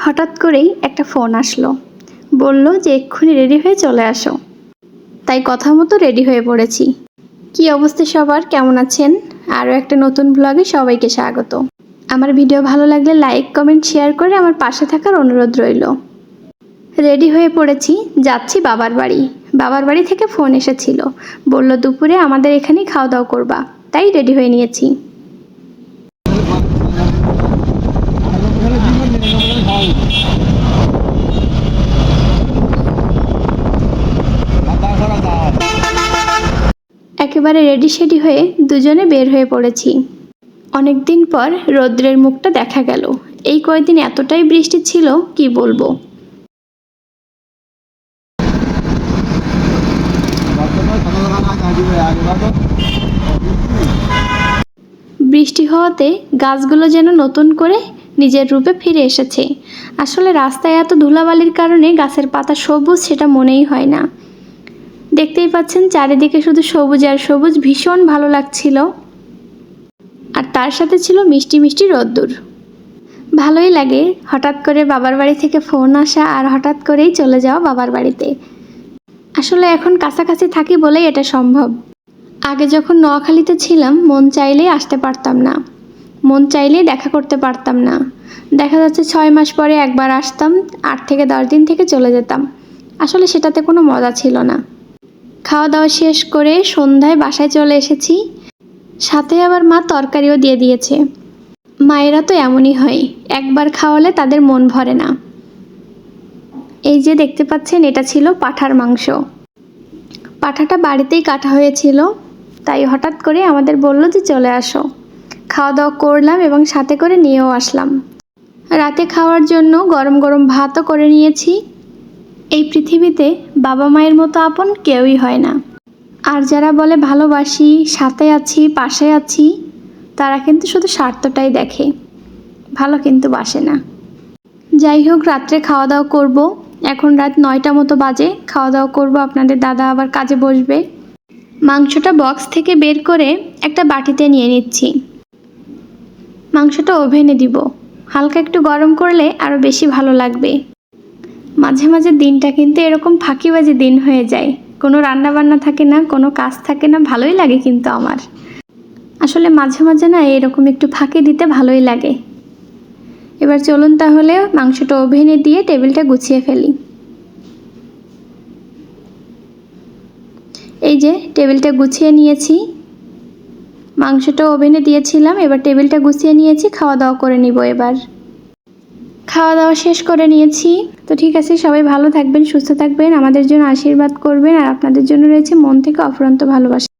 হঠাৎ করেই একটা ফোন আসলো, বলল যে এক্ষুনি রেডি হয়ে চলে আসো। তাই কথা মতো রেডি হয়ে পড়েছি। কি অবস্থা সবার, কেমন আছেন? আরও একটা নতুন ব্লগে সবাইকে স্বাগত। আমার ভিডিও ভালো লাগলে লাইক কমেন্ট শেয়ার করে আমার পাশে থাকার অনুরোধ রইল। রেডি হয়ে পড়েছি, যাচ্ছি বাবার বাড়ি। বাবার বাড়ি থেকে ফোন এসেছিল, বলল দুপুরে আমাদের এখানেই খাওয়া দাওয়া করবা, তাই রেডি হয়ে নিয়েছি। একেবারে রেডি শেডি হয়ে দুজনে বের হয়ে পড়েছি। অনেক দিন পর রৌদ্রের মুখটা দেখা গেল। এই কয়েকদিন এতটাই বৃষ্টি ছিল কি বলবো। বৃষ্টি হওয়াতে গাছগুলো যেন নতুন করে নিজের রূপে ফিরে এসেছে। আসলে রাস্তায় এত ধুলাবালির কারণে গাছের পাতা সবুজ সেটা মনেই হয় না। দেখতেই পাচ্ছেন চারিদিকে শুধু সবুজ আর সবুজ, ভীষণ ভালো লাগছিল। আর তার সাথে ছিল মিষ্টি মিষ্টি রোদ্দুর। ভালোই লাগে হঠাৎ করে বাবার বাড়ি থেকে ফোন আসা আর হঠাৎ করেই চলে যাওয়া বাবার বাড়িতে। আসলে এখন কাছাকাছি থাকি বলেই এটা সম্ভব। আগে যখন নোয়াখালীতে ছিলাম মন চাইলেই আসতে পারতাম না, মন চাইলেই দেখা করতে পারতাম না। দেখা যাচ্ছে 6 মাস পরে একবার আসতাম, 8 থেকে 10 দিন থেকে চলে যেতাম। আসলে সেটাতে কোনো মজা ছিল না। খাওয়া দাওয়া শেষ করে সন্ধ্যায় বাসায় চলে এসেছি। সাথে আবার মা তরকারিও দিয়ে দিয়েছে। মায়েরা তো এমনই হয়, একবার খাওয়ালে তাদের মন ভরে না। এই যে দেখতে পাচ্ছেন, এটা ছিল পাঁঠার মাংস। পাঁঠাটা বাড়িতেই কাটা হয়েছিল, তাই হঠাৎ করে আমাদের বলল যে চলে আসো। খাওয়া দাওয়া করলাম এবং সাথে করে নিয়েও আসলাম। রাতে খাওয়ার জন্য গরম গরম ভাতও করে নিয়েছি। এই পৃথিবীতে বাবা মায়ের মতো আপন কেউই হয় না। আর যারা বলে ভালোবাসি, সাথে আছি, পাশে আছি, তারা কিন্তু শুধু স্বার্থটাই দেখে, ভালো কিন্তু বাসে না। যাই হোক, রাত্রে খাওয়া দাওয়া করব। এখন রাত 9টা মতো বাজে। খাওয়া দাওয়া করব, আপনাদের দাদা আবার কাজে বসবে। মাংসটা বক্স থেকে বের করে একটা বাটিতে নিয়ে নিচ্ছি। মাংসটা ওভেনে দিব, হালকা একটু গরম করলে আরও বেশি ভালো লাগবে। মাঝে মাঝে দিনটা কিন্তু এরকম ফাঁকিবাজি দিন হয়ে যায়, কোনো রান্না বান্না থাকে না, কোনো কাজ থাকে না, ভালোই লাগে কিন্তু আমার। আসলে মাঝে মাঝে না এরকম একটু ফাঁকি দিতে ভালোই লাগে। এবার চলুন তাহলে মাংসটা ওভেনে দিয়ে টেবিলটা গুছিয়ে ফেলি। এই যে টেবিলটা গুছিয়ে নিয়েছি, মাংসটা ওভেনে দিয়েছিলাম, এবার টেবিলটা গুছিয়ে নিয়েছি। খাওয়া দাওয়া করে নিব। এবার খাওয়া দাওয়া শেষ করে নিয়েছি। তো ঠিক আছে, সবাই ভালো থাকবেন, সুস্থ থাকবেন, আমাদের জন্য আশীর্বাদ করবেন। আর আপনাদের জন্য রয়েছে মন থেকে অফুরন্ত ভালোবাসা।